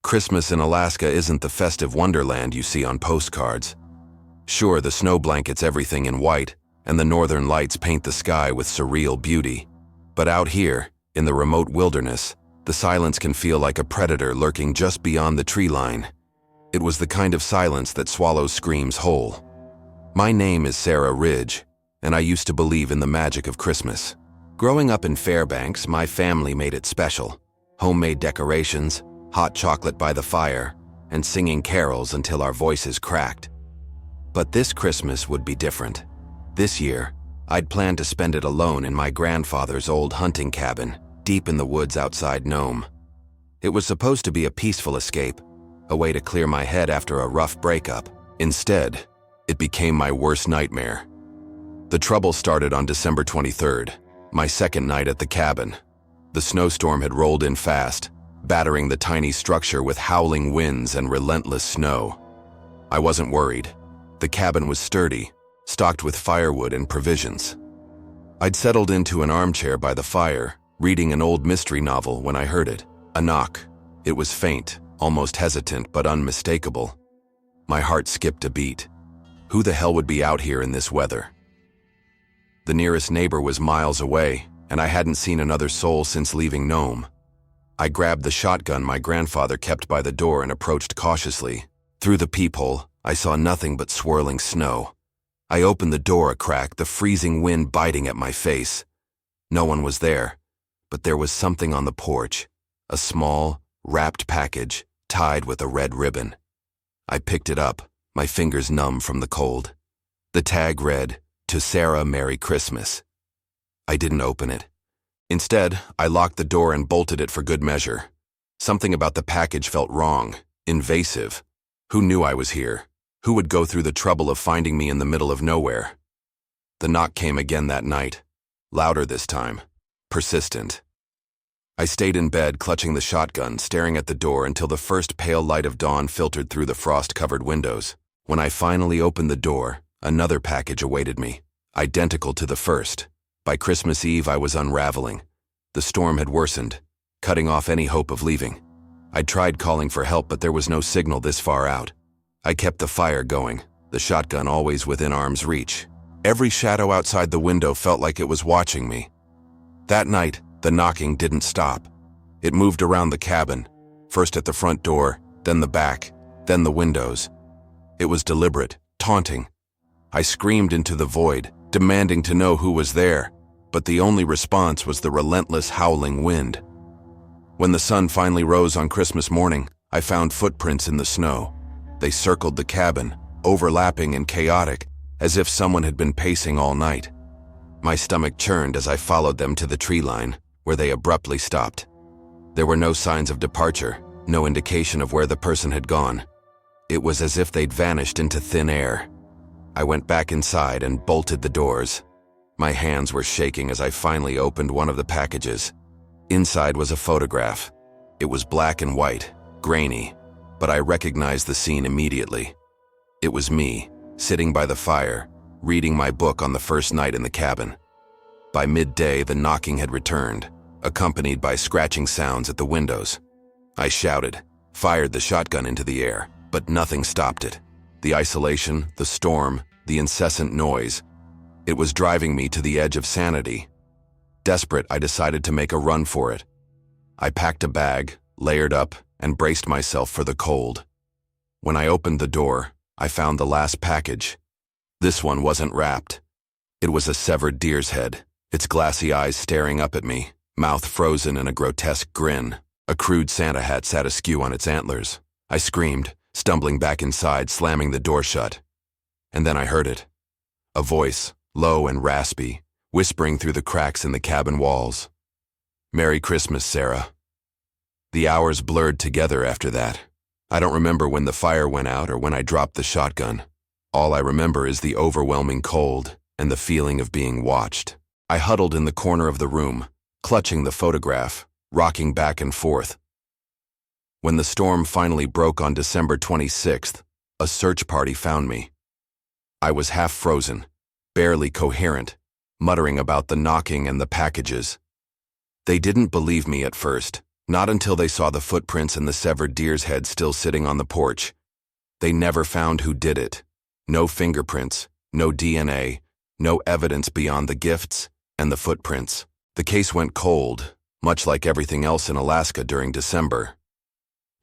Christmas in Alaska isn't the festive wonderland you see on postcards. Sure, the snow blankets everything in white, and the northern lights paint the sky with surreal beauty. But out here, in the remote wilderness, the silence can feel like a predator lurking just beyond the tree line. It was the kind of silence that swallows screams whole. My name is Sarah Ridge, and I used to believe in the magic of Christmas. Growing up in Fairbanks, my family made it special. Homemade decorations, hot chocolate by the fire, and singing carols until our voices cracked. But this Christmas would be different. This year, I'd planned to spend it alone in my grandfather's old hunting cabin, deep in the woods outside Nome. It was supposed to be a peaceful escape, a way to clear my head after a rough breakup. Instead, it became my worst nightmare. The trouble started on December 23rd, my second night at the cabin. The snowstorm had rolled in fast, battering the tiny structure with howling winds and relentless snow. I wasn't worried. The cabin was sturdy, stocked with firewood and provisions. I'd settled into an armchair by the fire, reading an old mystery novel when I heard it. A knock. It was faint, almost hesitant but unmistakable. My heart skipped a beat. Who the hell would be out here in this weather? The nearest neighbor was miles away, and I hadn't seen another soul since leaving Nome. I grabbed the shotgun my grandfather kept by the door and approached cautiously. Through the peephole, I saw nothing but swirling snow. I opened the door a crack, the freezing wind biting at my face. No one was there, but there was something on the porch, a small, wrapped package tied with a red ribbon. I picked it up, my fingers numb from the cold. The tag read, "To Sarah, Merry Christmas." I didn't open it. Instead, I locked the door and bolted it for good measure. Something about the package felt wrong, invasive. Who knew I was here? Who would go through the trouble of finding me in the middle of nowhere? The knock came again that night, louder this time, persistent. I stayed in bed, clutching the shotgun, staring at the door until the first pale light of dawn filtered through the frost-covered windows. When I finally opened the door, another package awaited me, identical to the first. By Christmas Eve, I was unraveling. The storm had worsened, cutting off any hope of leaving. I'd tried calling for help, but there was no signal this far out. I kept the fire going, the shotgun always within arm's reach. Every shadow outside the window felt like it was watching me. That night, the knocking didn't stop. It moved around the cabin, first at the front door, then the back, then the windows. It was deliberate, taunting. I screamed into the void, demanding to know who was there, but the only response was the relentless howling wind. When the sun finally rose on Christmas morning, I found footprints in the snow. They circled the cabin, overlapping and chaotic, as if someone had been pacing all night. My stomach churned as I followed them to the tree line, where they abruptly stopped. There were no signs of departure, no indication of where the person had gone. It was as if they'd vanished into thin air. I went back inside and bolted the doors. My hands were shaking as I finally opened one of the packages. Inside was a photograph. It was black and white, grainy, but I recognized the scene immediately. It was me, sitting by the fire, reading my book on the first night in the cabin. By midday, the knocking had returned, accompanied by scratching sounds at the windows. I shouted, fired the shotgun into the air, but nothing stopped it. The isolation, the storm, the incessant noise. It was driving me to the edge of sanity. Desperate, I decided to make a run for it. I packed a bag, layered up, and braced myself for the cold. When I opened the door, I found the last package. This one wasn't wrapped. It was a severed deer's head, its glassy eyes staring up at me, mouth frozen in a grotesque grin. A crude Santa hat sat askew on its antlers. I screamed, stumbling back inside, slamming the door shut. And then I heard it. A voice, low and raspy, whispering through the cracks in the cabin walls. "Merry Christmas, Sarah." The hours blurred together after that. I don't remember when the fire went out or when I dropped the shotgun. All I remember is the overwhelming cold and the feeling of being watched. I huddled in the corner of the room, clutching the photograph, rocking back and forth. When the storm finally broke on December 26th, a search party found me. I was half frozen, barely coherent, muttering about the knocking and the packages. They didn't believe me at first, Not until they saw the footprints and the severed deer's head still sitting on the porch. They never found who did it. No fingerprints, no DNA, no evidence beyond the gifts and the footprints. The case went cold, much like everything else in Alaska during December.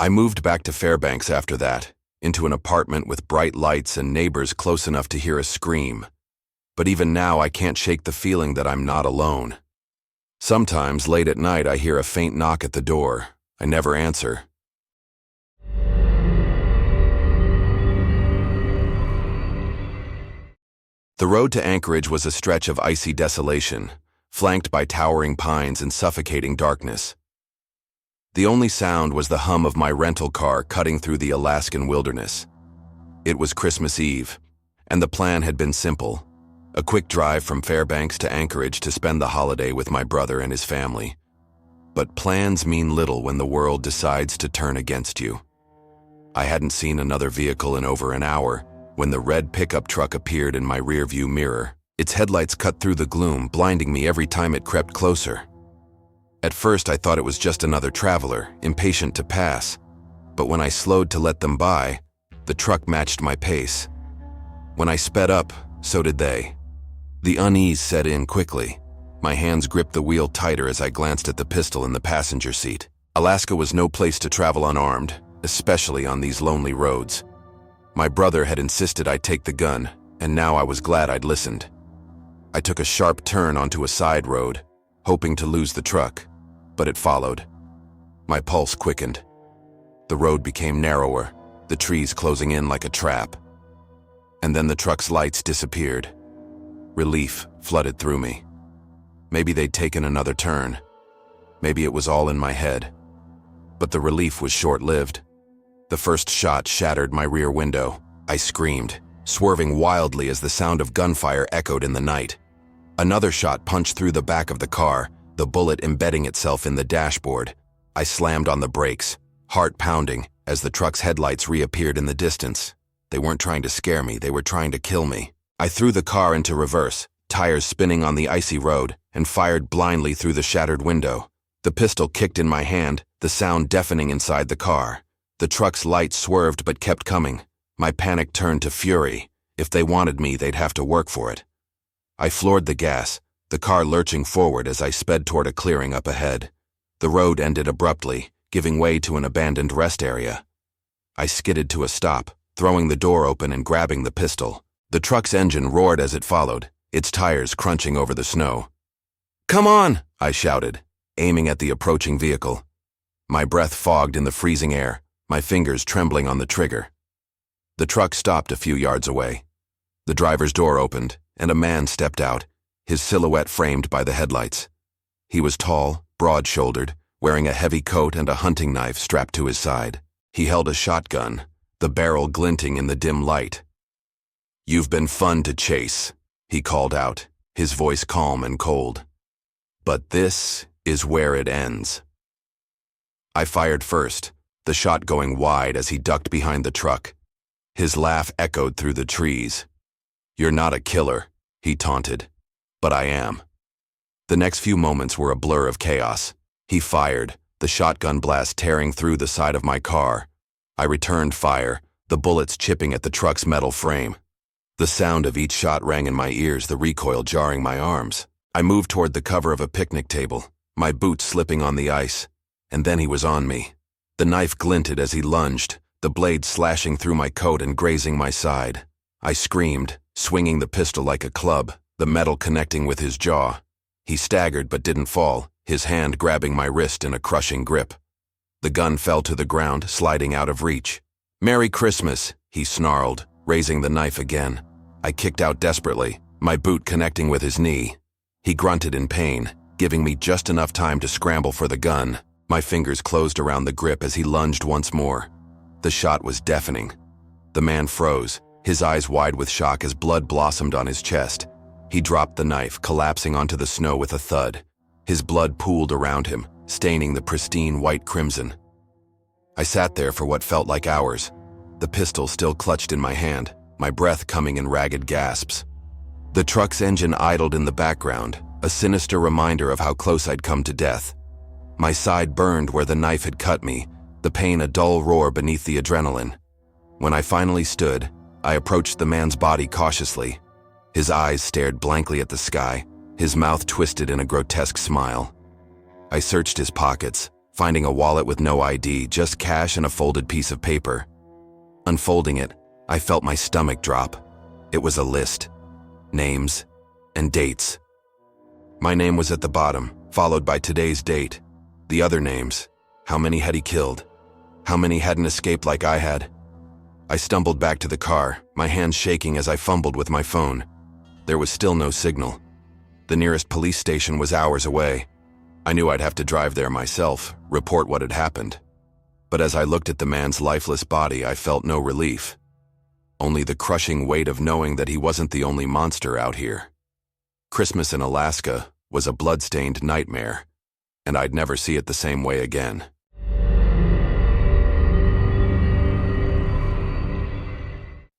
I moved back to Fairbanks after that, into an apartment with bright lights and neighbors close enough to hear a scream. But even now I can't shake the feeling that I'm not alone. Sometimes, late at night, I hear a faint knock at the door. I never answer. The road to Anchorage was a stretch of icy desolation, flanked by towering pines and suffocating darkness. The only sound was the hum of my rental car cutting through the Alaskan wilderness. It was Christmas Eve, and the plan had been simple. A quick drive from Fairbanks to Anchorage to spend the holiday with my brother and his family. But plans mean little when the world decides to turn against you. I hadn't seen another vehicle in over an hour when the red pickup truck appeared in my rearview mirror. Its headlights cut through the gloom, blinding me every time it crept closer. At first, I thought it was just another traveler, impatient to pass. But when I slowed to let them by, the truck matched my pace. When I sped up, so did they. The unease set in quickly. My hands gripped the wheel tighter as I glanced at the pistol in the passenger seat. Alaska was no place to travel unarmed, especially on these lonely roads. My brother had insisted I take the gun, and now I was glad I'd listened. I took a sharp turn onto a side road, hoping to lose the truck, but it followed. My pulse quickened. The road became narrower, the trees closing in like a trap. And then the truck's lights disappeared. Relief flooded through me. Maybe they'd taken another turn. Maybe it was all in my head. But the relief was short-lived. The first shot shattered my rear window. I screamed, swerving wildly as the sound of gunfire echoed in the night. Another shot punched through the back of the car, the bullet embedding itself in the dashboard. I slammed on the brakes, heart pounding, as the truck's headlights reappeared in the distance. They weren't trying to scare me, they were trying to kill me. I threw the car into reverse, tires spinning on the icy road, and fired blindly through the shattered window. The pistol kicked in my hand, the sound deafening inside the car. The truck's lights swerved but kept coming. My panic turned to fury. If they wanted me, they'd have to work for it. I floored the gas, the car lurching forward as I sped toward a clearing up ahead. The road ended abruptly, giving way to an abandoned rest area. I skidded to a stop, throwing the door open and grabbing the pistol. The truck's engine roared as it followed, its tires crunching over the snow. "Come on!" I shouted, aiming at the approaching vehicle. My breath fogged in the freezing air, my fingers trembling on the trigger. The truck stopped a few yards away. The driver's door opened, and a man stepped out, his silhouette framed by the headlights. He was tall, broad-shouldered, wearing a heavy coat and a hunting knife strapped to his side. He held a shotgun, the barrel glinting in the dim light. "You've been fun to chase," he called out, his voice calm and cold. "But this is where it ends." I fired first, the shot going wide as he ducked behind the truck. His laugh echoed through the trees. "You're not a killer," he taunted, "but I am." The next few moments were a blur of chaos. He fired, the shotgun blast tearing through the side of my car. I returned fire, the bullets chipping at the truck's metal frame. The sound of each shot rang in my ears, the recoil jarring my arms. I moved toward the cover of a picnic table, my boots slipping on the ice, and then he was on me. The knife glinted as he lunged, the blade slashing through my coat and grazing my side. I screamed, swinging the pistol like a club, the metal connecting with his jaw. He staggered but didn't fall, his hand grabbing my wrist in a crushing grip. The gun fell to the ground, sliding out of reach. "Merry Christmas," he snarled, raising the knife again. I kicked out desperately, my boot connecting with his knee. He grunted in pain, giving me just enough time to scramble for the gun. My fingers closed around the grip as he lunged once more. The shot was deafening. The man froze, his eyes wide with shock as blood blossomed on his chest. He dropped the knife, collapsing onto the snow with a thud. His blood pooled around him, staining the pristine white crimson. I sat there for what felt like hours, the pistol still clutched in my hand, my breath coming in ragged gasps. The truck's engine idled in the background, a sinister reminder of how close I'd come to death. My side burned where the knife had cut me, the pain a dull roar beneath the adrenaline. When I finally stood, I approached the man's body cautiously. His eyes stared blankly at the sky, his mouth twisted in a grotesque smile. I searched his pockets, finding a wallet with no ID, just cash and a folded piece of paper. Unfolding it, I felt my stomach drop. It was a list. Names and dates. My name was at the bottom, followed by today's date. The other names. How many had he killed? How many hadn't escaped like I had? I stumbled back to the car, my hands shaking as I fumbled with my phone. There was still no signal. The nearest police station was hours away. I knew I'd have to drive there myself, report what had happened. But as I looked at the man's lifeless body, I felt no relief. Only the crushing weight of knowing that he wasn't the only monster out here. Christmas in Alaska was a blood-stained nightmare, and I'd never see it the same way again.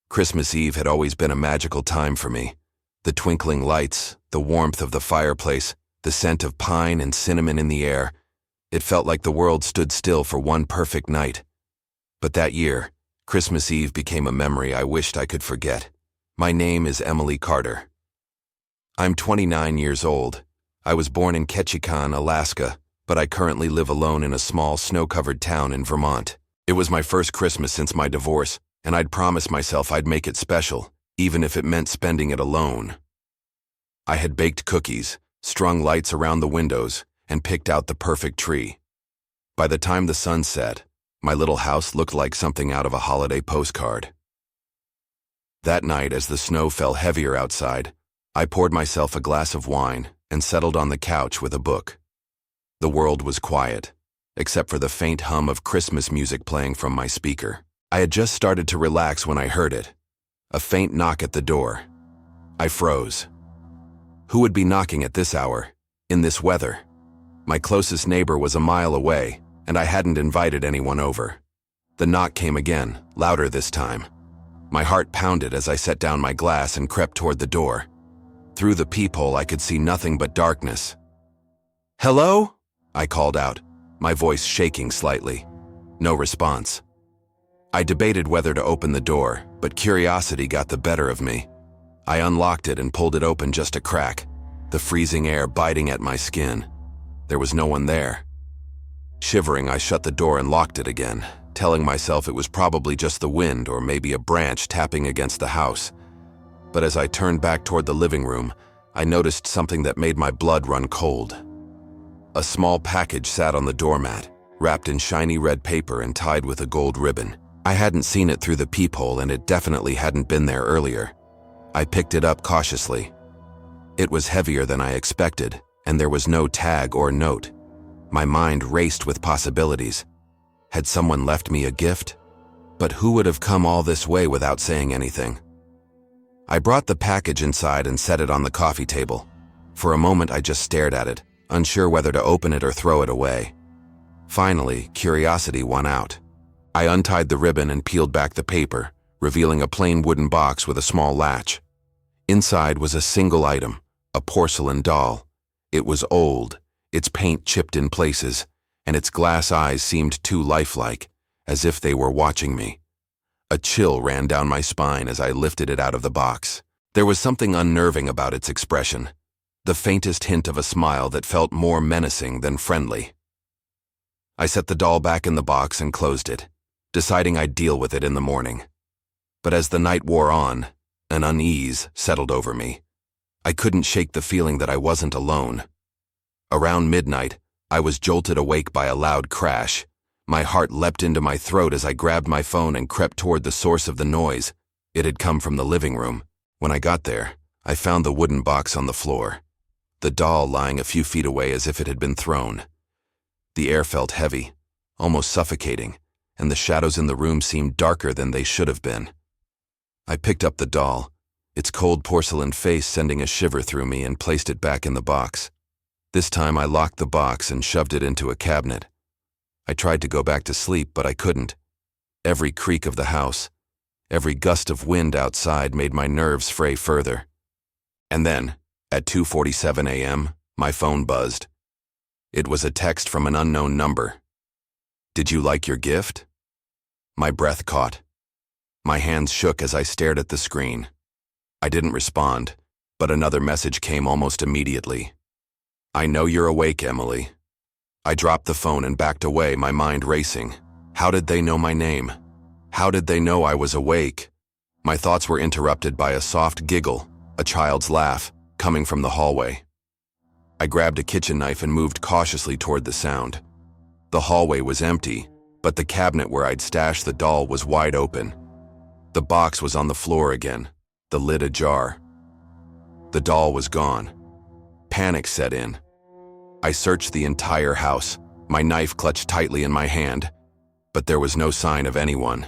Christmas Eve had always been a magical time for me. The twinkling lights, the warmth of the fireplace, the scent of pine and cinnamon in the air. It felt like the world stood still for one perfect night. But that year, Christmas Eve became a memory I wished I could forget. My name is Emily Carter. I'm 29 years old. I was born in Ketchikan, Alaska, but I currently live alone in a small snow-covered town in Vermont. It was my first Christmas since my divorce, and I'd promised myself I'd make it special, even if it meant spending it alone. I had baked cookies, strung lights around the windows, and picked out the perfect tree. By the time the sun set, my little house looked like something out of a holiday postcard. That night, as the snow fell heavier outside, I poured myself a glass of wine and settled on the couch with a book. The world was quiet, except for the faint hum of Christmas music playing from my speaker. I had just started to relax when I heard it. A faint knock at the door. I froze. Who would be knocking at this hour, in this weather? My closest neighbor was a mile away, and I hadn't invited anyone over. The knock came again, louder this time. My heart pounded as I set down my glass and crept toward the door. Through the peephole, I could see nothing but darkness. "Hello?" I called out, my voice shaking slightly. No response. I debated whether to open the door, but curiosity got the better of me. I unlocked it and pulled it open just a crack, the freezing air biting at my skin. There was no one there. Shivering, I shut the door and locked it again, telling myself it was probably just the wind or maybe a branch tapping against the house. But as I turned back toward the living room, I noticed something that made my blood run cold. A small package sat on the doormat, wrapped in shiny red paper and tied with a gold ribbon. I hadn't seen it through the peephole, and it definitely hadn't been there earlier. I picked it up cautiously. It was heavier than I expected, and there was no tag or note. My mind raced with possibilities. Had someone left me a gift? But who would have come all this way without saying anything? I brought the package inside and set it on the coffee table. For a moment, I just stared at it, unsure whether to open it or throw it away. Finally, curiosity won out. I untied the ribbon and peeled back the paper, revealing a plain wooden box with a small latch. Inside was a single item, a porcelain doll. It was old, its paint chipped in places, and its glass eyes seemed too lifelike, as if they were watching me. A chill ran down my spine as I lifted it out of the box. There was something unnerving about its expression, the faintest hint of a smile that felt more menacing than friendly. I set the doll back in the box and closed it, deciding I'd deal with it in the morning. But as the night wore on, an unease settled over me. I couldn't shake the feeling that I wasn't alone. Around midnight, I was jolted awake by a loud crash. My heart leapt into my throat as I grabbed my phone and crept toward the source of the noise. It had come from the living room. When I got there, I found the wooden box on the floor, the doll lying a few feet away as if it had been thrown. The air felt heavy, almost suffocating, and the shadows in the room seemed darker than they should have been. I picked up the doll, its cold porcelain face sending a shiver through me, and placed it back in the box. This time I locked the box and shoved it into a cabinet. I tried to go back to sleep, but I couldn't. Every creak of the house, every gust of wind outside made my nerves fray further. And then, at 2:47 a.m., my phone buzzed. It was a text from an unknown number. "Did you like your gift?" My breath caught. My hands shook as I stared at the screen. I didn't respond, but another message came almost immediately. "I know you're awake, Emily." I dropped the phone and backed away, my mind racing. How did they know my name? How did they know I was awake? My thoughts were interrupted by a soft giggle, a child's laugh, coming from the hallway. I grabbed a kitchen knife and moved cautiously toward the sound. The hallway was empty, but the cabinet where I'd stashed the doll was wide open. The box was on the floor again, the lid ajar. The doll was gone. Panic set in. I searched the entire house, my knife clutched tightly in my hand, but there was no sign of anyone.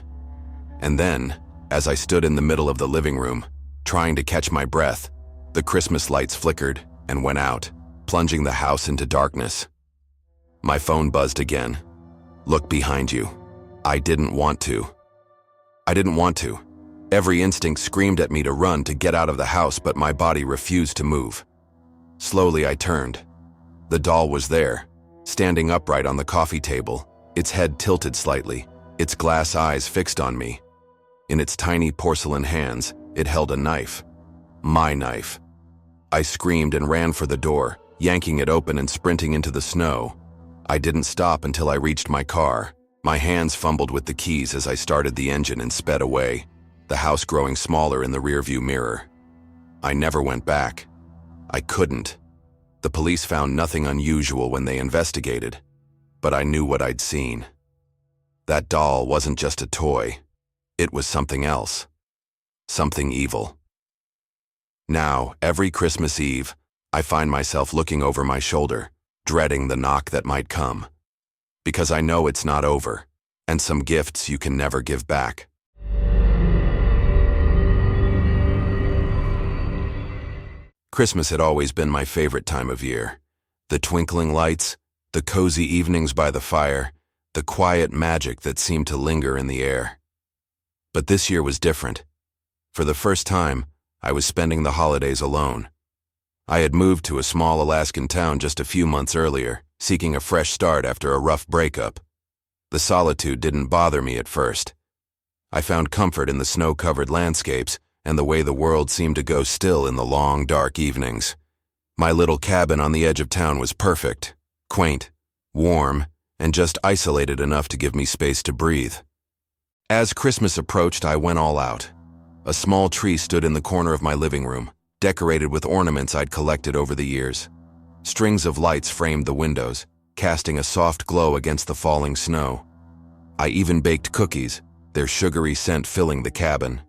And then, as I stood in the middle of the living room, trying to catch my breath, the Christmas lights flickered and went out, plunging the house into darkness. My phone buzzed again. "Look behind you." I didn't want to. I didn't want to. Every instinct screamed at me to run, to get out of the house, but my body refused to move. Slowly I turned. The doll was there, standing upright on the coffee table, its head tilted slightly, its glass eyes fixed on me. In its tiny porcelain hands, it held a knife. My knife. I screamed and ran for the door, yanking it open and sprinting into the snow. I didn't stop until I reached my car. My hands fumbled with the keys as I started the engine and sped away, the house growing smaller in the rearview mirror. I never went back. I couldn't. The police found nothing unusual when they investigated, but I knew what I'd seen. That doll wasn't just a toy. It was something else. Something evil. Now, every Christmas Eve, I find myself looking over my shoulder, dreading the knock that might come. Because I know it's not over, and some gifts you can never give back. Christmas had always been my favorite time of year. The twinkling lights, the cozy evenings by the fire, the quiet magic that seemed to linger in the air. But this year was different. For the first time, I was spending the holidays alone. I had moved to a small Alaskan town just a few months earlier, seeking a fresh start after a rough breakup. The solitude didn't bother me at first. I found comfort in the snow-covered landscapes and the way the world seemed to go still in the long, dark evenings. My little cabin on the edge of town was perfect, quaint, warm, and just isolated enough to give me space to breathe. As Christmas approached, I went all out. A small tree stood in the corner of my living room, decorated with ornaments I'd collected over the years. Strings of lights framed the windows, casting a soft glow against the falling snow. I even baked cookies, their sugary scent filling the cabin.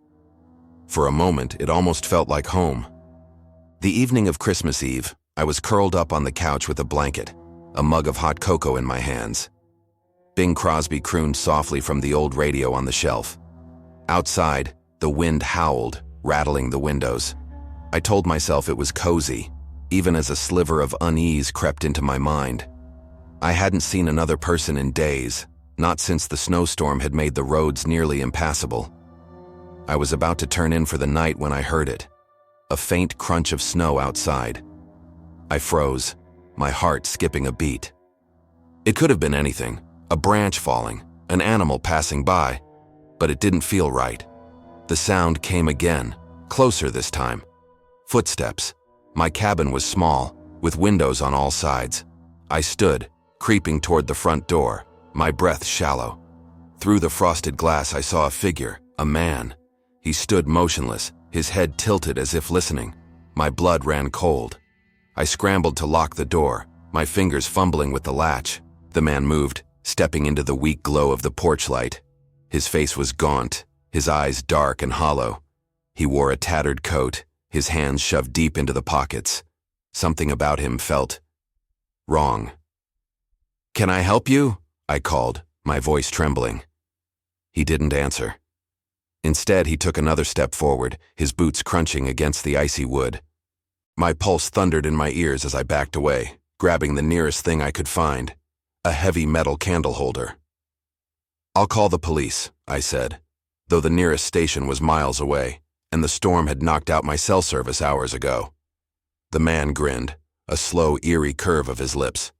For a moment, it almost felt like home. The evening of Christmas Eve, I was curled up on the couch with a blanket, a mug of hot cocoa in my hands. Bing Crosby crooned softly from the old radio on the shelf. Outside, the wind howled, rattling the windows. I told myself it was cozy, even as a sliver of unease crept into my mind. I hadn't seen another person in days, not since the snowstorm had made the roads nearly impassable. I was about to turn in for the night when I heard it, a faint crunch of snow outside. I froze, my heart skipping a beat. It could have been anything, a branch falling, an animal passing by, but it didn't feel right. The sound came again, closer this time. Footsteps. My cabin was small, with windows on all sides. I stood, creeping toward the front door, my breath shallow. Through the frosted glass I saw a figure, a man. He stood motionless, his head tilted as if listening. My blood ran cold. I scrambled to lock the door, my fingers fumbling with the latch. The man moved, stepping into the weak glow of the porch light. His face was gaunt, his eyes dark and hollow. He wore a tattered coat, his hands shoved deep into the pockets. Something about him felt wrong. "Can I help you?" I called, my voice trembling. He didn't answer. Instead, he took another step forward, his boots crunching against the icy wood. My pulse thundered in my ears as I backed away, grabbing the nearest thing I could find, a heavy metal candle holder. "I'll call the police," I said, though the nearest station was miles away, and the storm had knocked out my cell service hours ago. The man grinned, a slow, eerie curve of his lips.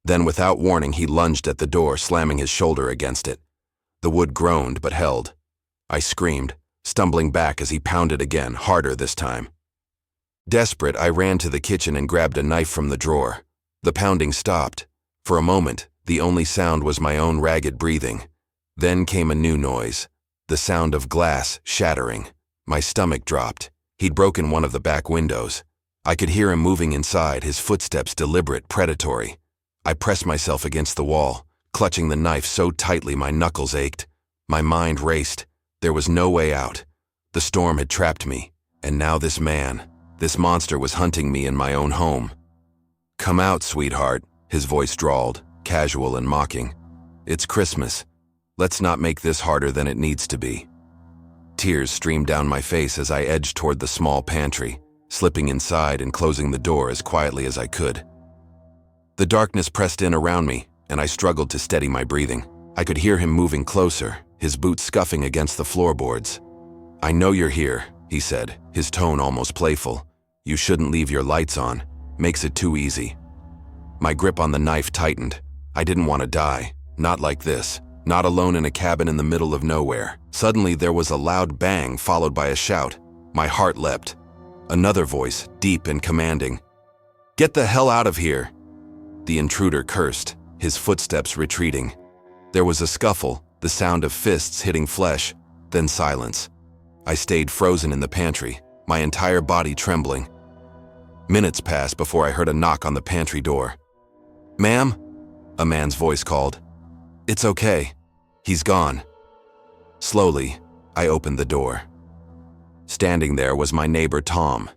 Then, without warning, he lunged at the door, slamming his shoulder against it. The wood groaned but held. I screamed, stumbling back as he pounded again, harder this time. Desperate, I ran to the kitchen and grabbed a knife from the drawer. The pounding stopped. For a moment, the only sound was my own ragged breathing. Then came a new noise, the sound of glass shattering. My stomach dropped. He'd broken one of the back windows. I could hear him moving inside, his footsteps deliberate, predatory. I pressed myself against the wall, clutching the knife so tightly my knuckles ached. My mind raced. There was no way out. The storm had trapped me, and now this man, this monster was hunting me in my own home. "Come out, sweetheart," his voice drawled, casual and mocking. "It's Christmas. Let's not make this harder than it needs to be." Tears streamed down my face as I edged toward the small pantry, slipping inside and closing the door as quietly as I could. The darkness pressed in around me, and I struggled to steady my breathing. I could hear him moving closer, his boots scuffing against the floorboards. "I know you're here," he said, his tone almost playful. "You shouldn't leave your lights on. Makes it too easy." My grip on the knife tightened. I didn't want to die. Not like this. Not alone in a cabin in the middle of nowhere. Suddenly there was a loud bang followed by a shout. My heart leapt. Another voice, deep and commanding. "Get the hell out of here!" The intruder cursed, his footsteps retreating. There was a scuffle, the sound of fists hitting flesh, then silence. I stayed frozen in the pantry, my entire body trembling. Minutes passed before I heard a knock on the pantry door. "Ma'am?" a man's voice called. "It's okay. He's gone." Slowly, I opened the door. Standing there was my neighbor Tom.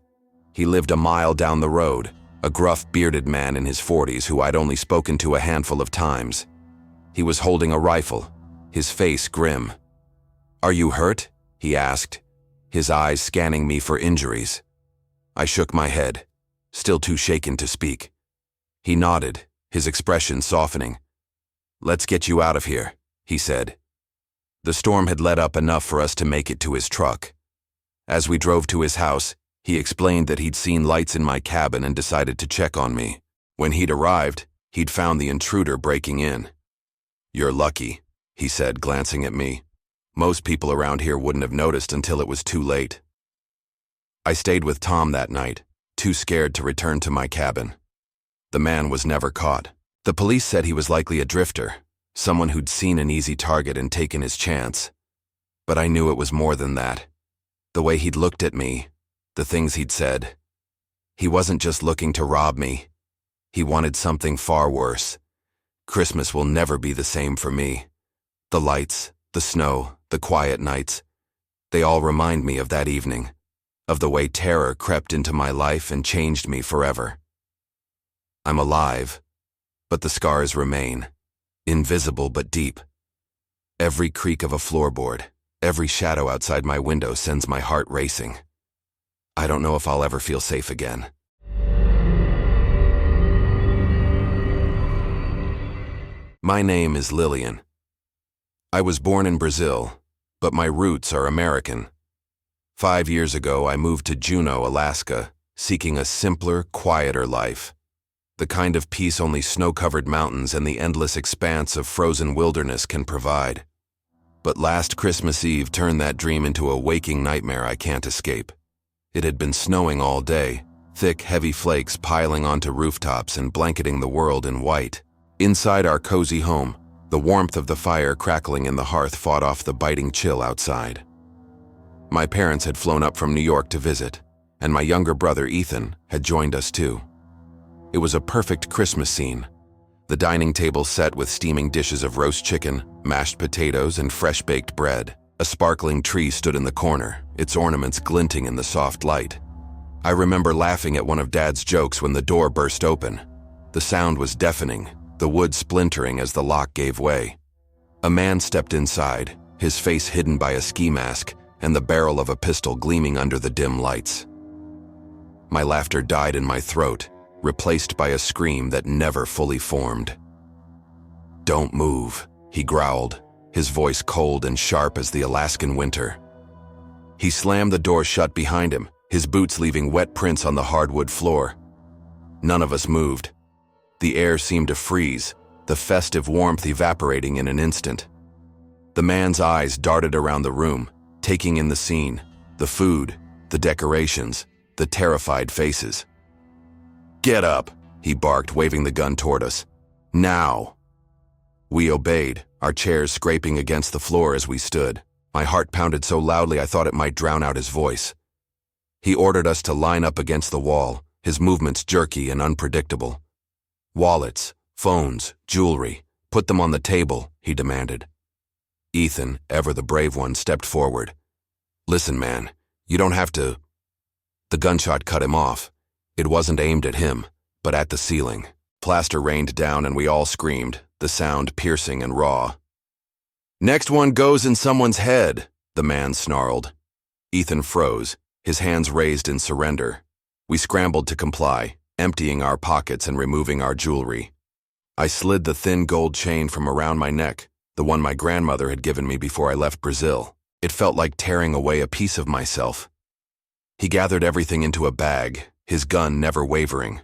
He lived a mile down the road, a gruff, bearded man in his 40s who I'd only spoken to a handful of times. He was holding a rifle, his face grim. "Are you hurt?" he asked, his eyes scanning me for injuries. I shook my head, still too shaken to speak. He nodded, his expression softening. "Let's get you out of here," he said. The storm had let up enough for us to make it to his truck. As we drove to his house, he explained that he'd seen lights in my cabin and decided to check on me. When he'd arrived, he'd found the intruder breaking in. "You're lucky," he said, glancing at me. "Most people around here wouldn't have noticed until it was too late." I stayed with Tom that night, too scared to return to my cabin. The man was never caught. The police said he was likely a drifter, someone who'd seen an easy target and taken his chance. But I knew it was more than that. The way he'd looked at me, the things he'd said. He wasn't just looking to rob me. He wanted something far worse. Christmas will never be the same for me. The lights, the snow, the quiet nights, they all remind me of that evening, of the way terror crept into my life and changed me forever. I'm alive, but the scars remain, invisible but deep. Every creak of a floorboard, every shadow outside my window sends my heart racing. I don't know if I'll ever feel safe again. My name is Lillian. I was born in Brazil, but my roots are American. 5 years ago, I moved to Juneau, Alaska, seeking a simpler, quieter life. The kind of peace only snow-covered mountains and the endless expanse of frozen wilderness can provide. But last Christmas Eve turned that dream into a waking nightmare I can't escape. It had been snowing all day, thick, heavy flakes piling onto rooftops and blanketing the world in white. Inside our cozy home, the warmth of the fire crackling in the hearth fought off the biting chill outside. My parents had flown up from New York to visit, and my younger brother Ethan had joined us too. It was a perfect Christmas scene. The dining table set with steaming dishes of roast chicken, mashed potatoes, and fresh-baked bread. A sparkling tree stood in the corner, its ornaments glinting in the soft light. I remember laughing at one of Dad's jokes when the door burst open. The sound was deafening, the wood splintering as the lock gave way. A man stepped inside, his face hidden by a ski mask and the barrel of a pistol gleaming under the dim lights. My laughter died in my throat, replaced by a scream that never fully formed. "Don't move," he growled, his voice cold and sharp as the Alaskan winter. He slammed the door shut behind him, his boots leaving wet prints on the hardwood floor. None of us moved. The air seemed to freeze, the festive warmth evaporating in an instant. The man's eyes darted around the room, taking in the scene, the food, the decorations, the terrified faces. "Get up," he barked, waving the gun toward us. "Now." We obeyed, our chairs scraping against the floor as we stood. My heart pounded so loudly I thought it might drown out his voice. He ordered us to line up against the wall, his movements jerky and unpredictable. "Wallets, phones, jewelry, put them on the table," he demanded. Ethan, ever the brave one, stepped forward. "Listen, man, you don't have to—" The gunshot cut him off. It wasn't aimed at him, but at the ceiling. Plaster rained down and we all screamed, the sound piercing and raw. "Next one goes in someone's head," the man snarled. Ethan froze, his hands raised in surrender. We scrambled to comply, emptying our pockets and removing our jewelry. I slid the thin gold chain from around my neck, the one my grandmother had given me before I left Brazil. It felt like tearing away a piece of myself. He gathered everything into a bag, his gun never wavering.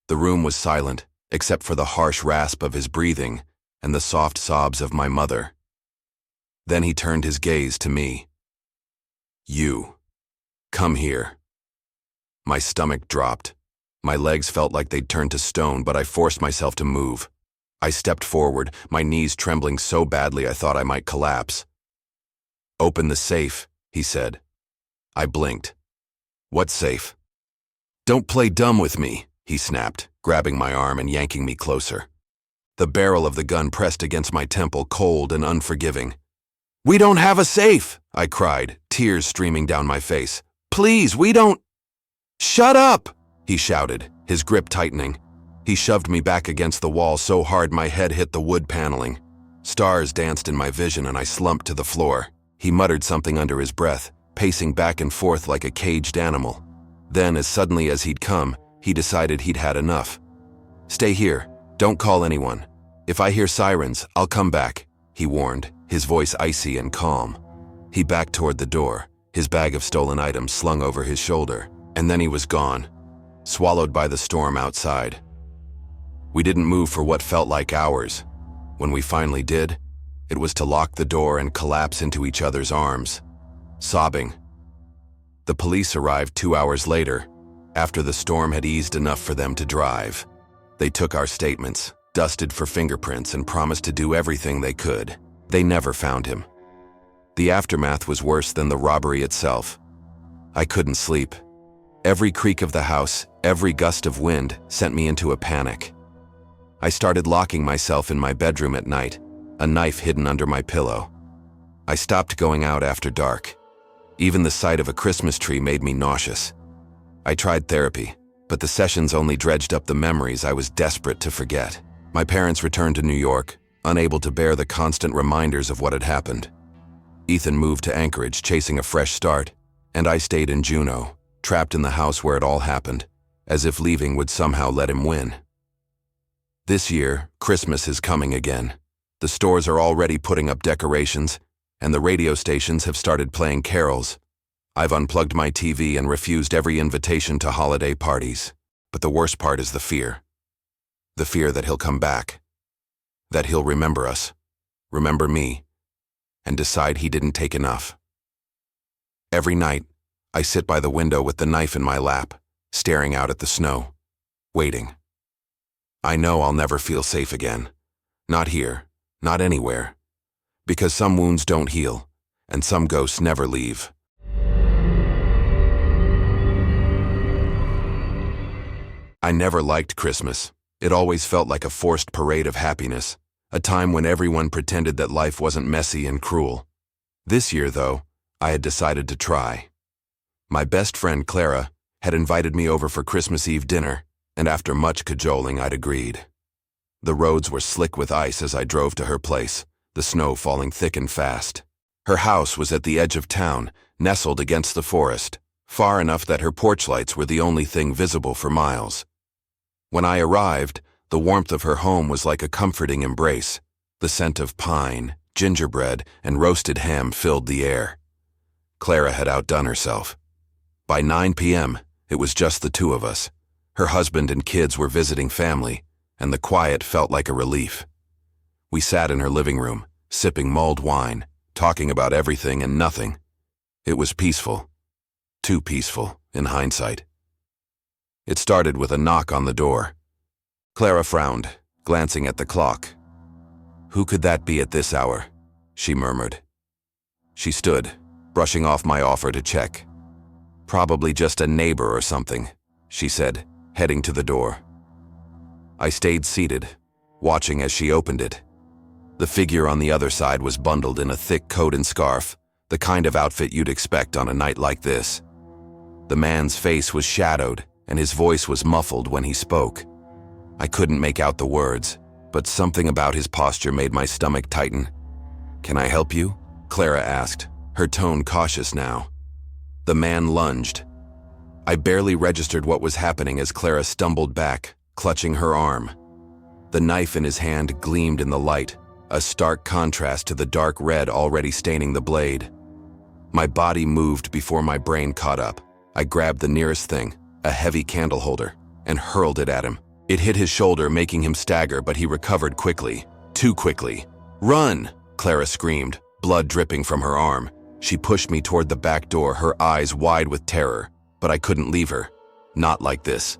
The room was silent, except for the harsh rasp of his breathing and the soft sobs of my mother. Then he turned his gaze to me. "You. Come here." My stomach dropped. My legs felt like they'd turned to stone, but I forced myself to move. I stepped forward, my knees trembling so badly I thought I might collapse. "Open the safe," he said. I blinked. "What safe?" "Don't play dumb with me," he snapped, grabbing my arm and yanking me closer. The barrel of the gun pressed against my temple, cold and unforgiving. "We don't have a safe," I cried, tears streaming down my face. "Please, we don't—" "Shut up!" he shouted, his grip tightening. He shoved me back against the wall so hard my head hit the wood paneling. Stars danced in my vision and I slumped to the floor. He muttered something under his breath, pacing back and forth like a caged animal. Then, as suddenly as he'd come, he decided he'd had enough. "Stay here. Don't call anyone. If I hear sirens, I'll come back," he warned, his voice icy and calm. He backed toward the door, his bag of stolen items slung over his shoulder, and then he was gone, swallowed by the storm outside. We didn't move for what felt like hours. When we finally did, it was to lock the door and collapse into each other's arms, sobbing. The police arrived 2 hours later, after the storm had eased enough for them to drive. They took our statements, dusted for fingerprints, and promised to do everything they could. They never found him. The aftermath was worse than the robbery itself. I couldn't sleep. Every creak of the house, every gust of wind sent me into a panic. I started locking myself in my bedroom at night, a knife hidden under my pillow. I stopped going out after dark. Even the sight of a Christmas tree made me nauseous. I tried therapy, but the sessions only dredged up the memories I was desperate to forget. My parents returned to New York, unable to bear the constant reminders of what had happened. Ethan moved to Anchorage, chasing a fresh start, and I stayed in Juneau, trapped in the house where it all happened, as if leaving would somehow let him win. This year, Christmas is coming again. The stores are already putting up decorations, and the radio stations have started playing carols. I've unplugged my TV and refused every invitation to holiday parties. But the worst part is the fear. The fear that he'll come back. That he'll remember us, remember me, and decide he didn't take enough. Every night, I sit by the window with the knife in my lap, staring out at the snow, waiting. I know I'll never feel safe again. Not here, not anywhere. Because some wounds don't heal, and some ghosts never leave. I never liked Christmas. It always felt like a forced parade of happiness, a time when everyone pretended that life wasn't messy and cruel. This year, though, I had decided to try. My best friend, Clara, had invited me over for Christmas Eve dinner, and after much cajoling, I'd agreed. The roads were slick with ice as I drove to her place, the snow falling thick and fast. Her house was at the edge of town, nestled against the forest, far enough that her porch lights were the only thing visible for miles. When I arrived, the warmth of her home was like a comforting embrace. The scent of pine, gingerbread, and roasted ham filled the air. Clara had outdone herself. By 9 p.m., it was just the two of us. Her husband and kids were visiting family, and the quiet felt like a relief. We sat in her living room, sipping mulled wine, talking about everything and nothing. It was peaceful. Too peaceful, in hindsight. It started with a knock on the door. Clara frowned, glancing at the clock. "Who could that be at this hour?" she murmured. She stood, brushing off my offer to check. "Probably just a neighbor or something," she said, heading to the door. I stayed seated, watching as she opened it. The figure on the other side was bundled in a thick coat and scarf, the kind of outfit you'd expect on a night like this. The man's face was shadowed, and his voice was muffled when he spoke. I couldn't make out the words, but something about his posture made my stomach tighten. "Can I help you?" Clara asked, her tone cautious now. The man lunged. I barely registered what was happening as Clara stumbled back, clutching her arm. The knife in his hand gleamed in the light, a stark contrast to the dark red already staining the blade. My body moved before my brain caught up. I grabbed the nearest thing, a heavy candle holder, and hurled it at him. It hit his shoulder, making him stagger, but he recovered quickly. Too quickly. "Run!" Clara screamed, blood dripping from her arm. She pushed me toward the back door, her eyes wide with terror, but I couldn't leave her. Not like this.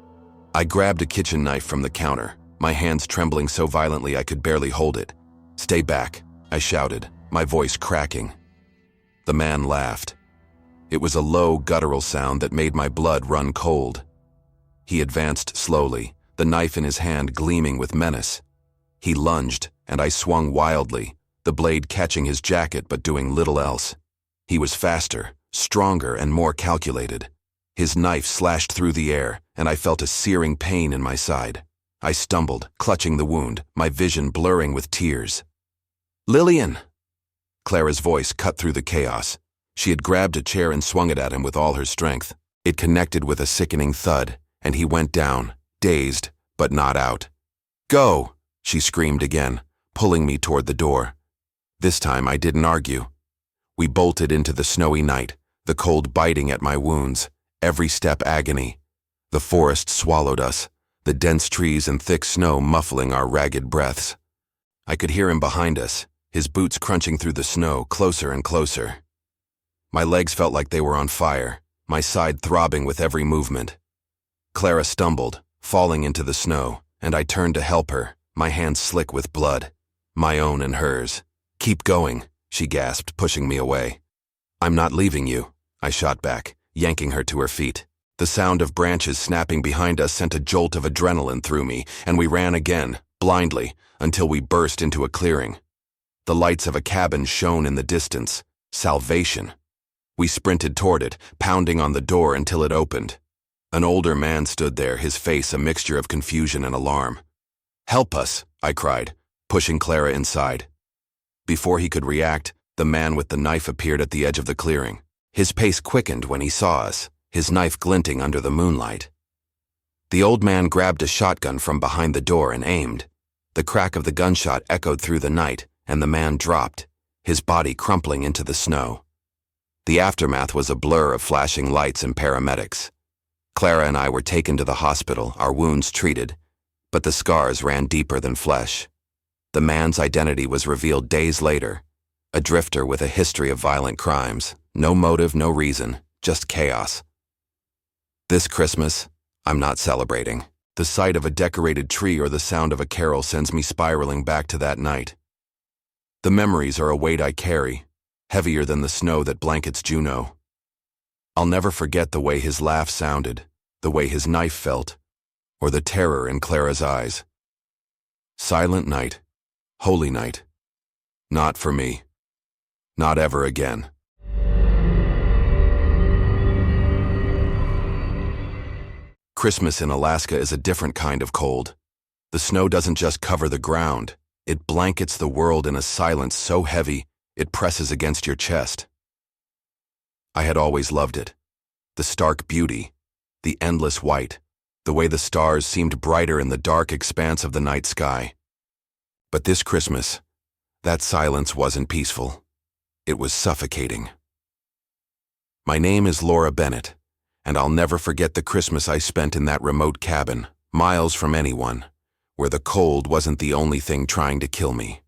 I grabbed a kitchen knife from the counter, my hands trembling so violently I could barely hold it. "Stay back," I shouted, my voice cracking. The man laughed. It was a low, guttural sound that made my blood run cold. He advanced slowly, the knife in his hand gleaming with menace. He lunged, and I swung wildly, the blade catching his jacket but doing little else. He was faster, stronger, and more calculated. His knife slashed through the air, and I felt a searing pain in my side. I stumbled, clutching the wound, my vision blurring with tears. "Lillian!" Clara's voice cut through the chaos. She had grabbed a chair and swung it at him with all her strength. It connected with a sickening thud, and he went down, dazed, but not out. "Go!" she screamed again, pulling me toward the door. This time I didn't argue. We bolted into the snowy night, the cold biting at my wounds, every step agony. The forest swallowed us, the dense trees and thick snow muffling our ragged breaths. I could hear him behind us, his boots crunching through the snow, closer and closer. My legs felt like they were on fire, my side throbbing with every movement. Clara stumbled, falling into the snow, and I turned to help her, my hands slick with blood, my own and hers. "Keep going," she gasped, pushing me away. "I'm not leaving you," I shot back, yanking her to her feet. The sound of branches snapping behind us sent a jolt of adrenaline through me, and we ran again, blindly, until we burst into a clearing. The lights of a cabin shone in the distance. Salvation. We sprinted toward it, pounding on the door until it opened. An older man stood there, his face a mixture of confusion and alarm. "Help us," I cried, pushing Clara inside. Before he could react, the man with the knife appeared at the edge of the clearing. His pace quickened when he saw us, his knife glinting under the moonlight. The old man grabbed a shotgun from behind the door and aimed. The crack of the gunshot echoed through the night, and the man dropped, his body crumpling into the snow. The aftermath was a blur of flashing lights and paramedics. Clara and I were taken to the hospital, our wounds treated, but the scars ran deeper than flesh. The man's identity was revealed days later, a drifter with a history of violent crimes. No motive, no reason, just chaos. This Christmas, I'm not celebrating. The sight of a decorated tree or the sound of a carol sends me spiraling back to that night. The memories are a weight I carry, heavier than the snow that blankets Juneau. I'll never forget the way his laugh sounded, the way his knife felt, or the terror in Clara's eyes. Silent night, holy night. Not for me. Not ever again. Christmas in Alaska is a different kind of cold. The snow doesn't just cover the ground, it blankets the world in a silence so heavy it presses against your chest. I had always loved it. The stark beauty, the endless white, the way the stars seemed brighter in the dark expanse of the night sky. But this Christmas, that silence wasn't peaceful. It was suffocating. My name is Laura Bennett, and I'll never forget the Christmas I spent in that remote cabin, miles from anyone, where the cold wasn't the only thing trying to kill me.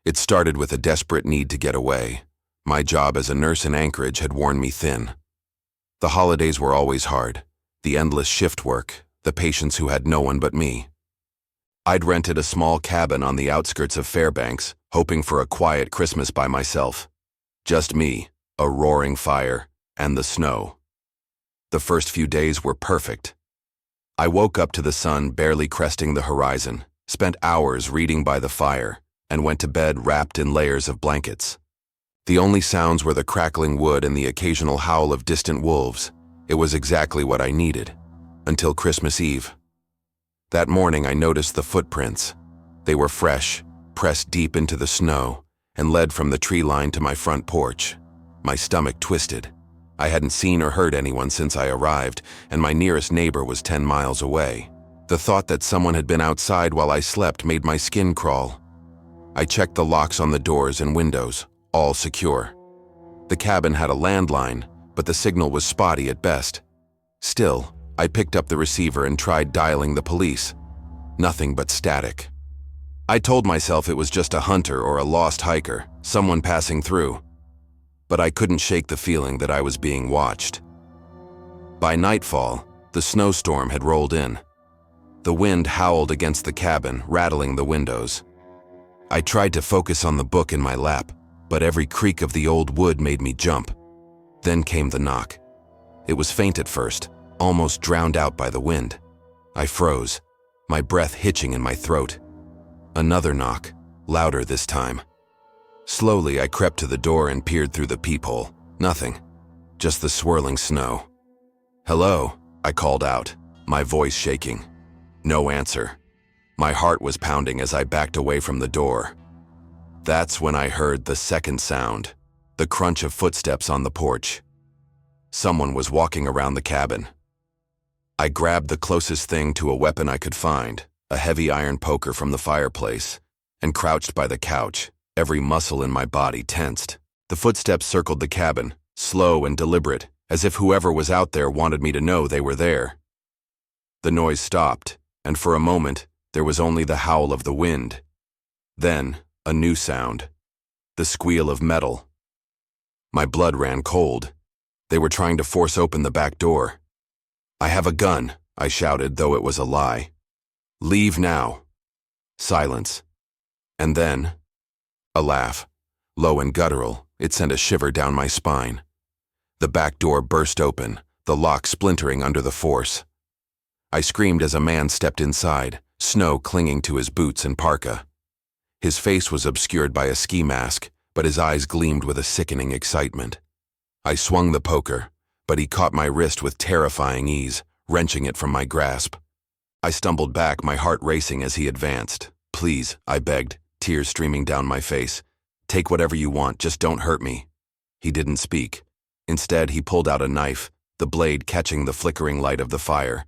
It started with a desperate need to get away. My job as a nurse in Anchorage had worn me thin. The holidays were always hard, the endless shift work, the patients who had no one but me. I'd rented a small cabin on the outskirts of Fairbanks, hoping for a quiet Christmas by myself. Just me, a roaring fire, and the snow. The first few days were perfect. I woke up to the sun barely cresting the horizon, spent hours reading by the fire, and went to bed wrapped in layers of blankets. The only sounds were the crackling wood and the occasional howl of distant wolves. It was exactly what I needed. Until Christmas Eve. That morning I noticed the footprints. They were fresh, pressed deep into the snow, and led from the tree line to my front porch. My stomach twisted. I hadn't seen or heard anyone since I arrived, and my nearest neighbor was 10 miles away. The thought that someone had been outside while I slept made my skin crawl. I checked the locks on the doors and windows, all secure. The cabin had a landline, but the signal was spotty at best. Still, I picked up the receiver and tried dialing the police. Nothing but static. I told myself it was just a hunter or a lost hiker, someone passing through. But I couldn't shake the feeling that I was being watched. By nightfall, the snowstorm had rolled in. The wind howled against the cabin, rattling the windows. I tried to focus on the book in my lap, but every creak of the old wood made me jump. Then came the knock. It was faint at first, almost drowned out by the wind. I froze, my breath hitching in my throat. Another knock, louder this time. Slowly, I crept to the door and peered through the peephole. Nothing, just the swirling snow. "Hello," I called out, my voice shaking. No answer. My heart was pounding as I backed away from the door. That's when I heard the second sound, the crunch of footsteps on the porch. Someone was walking around the cabin. I grabbed the closest thing to a weapon I could find, a heavy iron poker from the fireplace, and crouched by the couch, every muscle in my body tensed. The footsteps circled the cabin, slow and deliberate, as if whoever was out there wanted me to know they were there. The noise stopped, and for a moment, there was only the howl of the wind. Then, a new sound, the squeal of metal. My blood ran cold. They were trying to force open the back door. "I have a gun," I shouted, though it was a lie. "Leave now." Silence. And then, a laugh. Low and guttural, it sent a shiver down my spine. The back door burst open, the lock splintering under the force. I screamed as a man stepped inside, snow clinging to his boots and parka. His face was obscured by a ski mask, but his eyes gleamed with a sickening excitement. I swung the poker, but he caught my wrist with terrifying ease, wrenching it from my grasp. I stumbled back, my heart racing as he advanced. "Please," I begged, tears streaming down my face. "Take whatever you want, just don't hurt me." He didn't speak. Instead, he pulled out a knife, the blade catching the flickering light of the fire.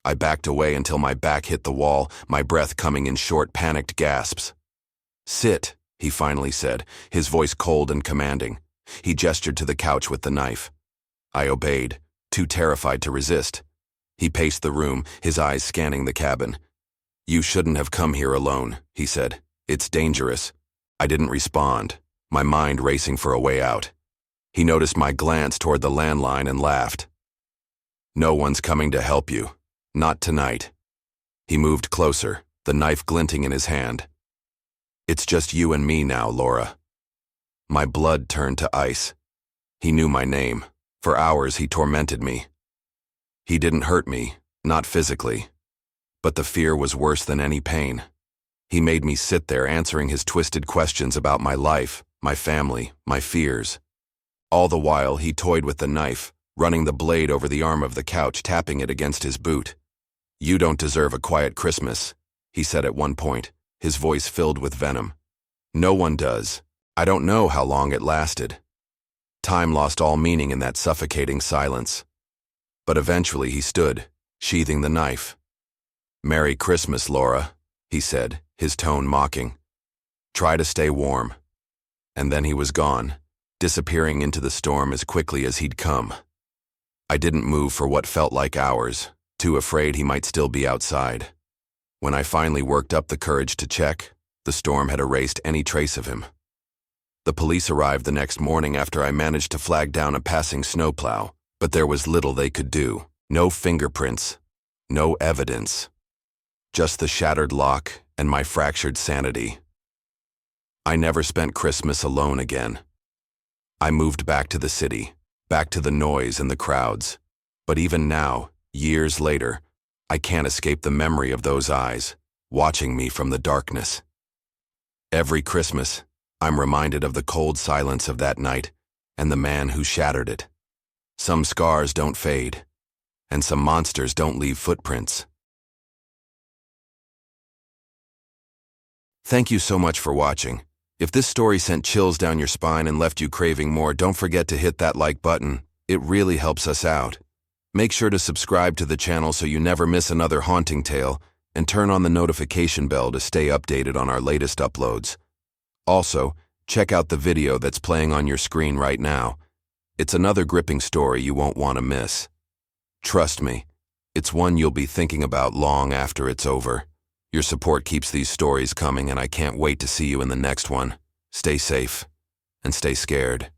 I backed away until my back hit the wall, my breath coming in short, panicked gasps. "Sit," he finally said, his voice cold and commanding. He gestured to the couch with the knife. I obeyed, too terrified to resist. He paced the room, his eyes scanning the cabin. "You shouldn't have come here alone," he said. "It's dangerous." I didn't respond, my mind racing for a way out. He noticed my glance toward the landline and laughed. "No one's coming to help you. Not tonight." He moved closer, the knife glinting in his hand. "It's just you and me now, Laura." My blood turned to ice. He knew my name. For hours he tormented me. He didn't hurt me, not physically. But the fear was worse than any pain. He made me sit there answering his twisted questions about my life, my family, my fears. All the while he toyed with the knife, running the blade over the arm of the couch, tapping it against his boot. "You don't deserve a quiet Christmas," he said at one point, his voice filled with venom. "No one does." I don't know how long it lasted. Time lost all meaning in that suffocating silence. But eventually he stood, sheathing the knife. "Merry Christmas, Laura," he said, his tone mocking. "Try to stay warm." And then he was gone, disappearing into the storm as quickly as he'd come. I didn't move for what felt like hours, too afraid he might still be outside. When I finally worked up the courage to check, the storm had erased any trace of him. The police arrived the next morning after I managed to flag down a passing snowplow, but there was little they could do. No fingerprints, no evidence. Just the shattered lock and my fractured sanity. I never spent Christmas alone again. I moved back to the city, back to the noise and the crowds. But even now, years later, I can't escape the memory of those eyes, watching me from the darkness. Every Christmas, I'm reminded of the cold silence of that night and the man who shattered it. Some scars don't fade, and some monsters don't leave footprints. Thank you so much for watching. If this story sent chills down your spine and left you craving more, don't forget to hit that like button. It really helps us out. Make sure to subscribe to the channel so you never miss another haunting tale, and turn on the notification bell to stay updated on our latest uploads. Also, check out the video that's playing on your screen right now. It's another gripping story you won't want to miss. Trust me, it's one you'll be thinking about long after it's over. Your support keeps these stories coming, and I can't wait to see you in the next one. Stay safe and stay scared.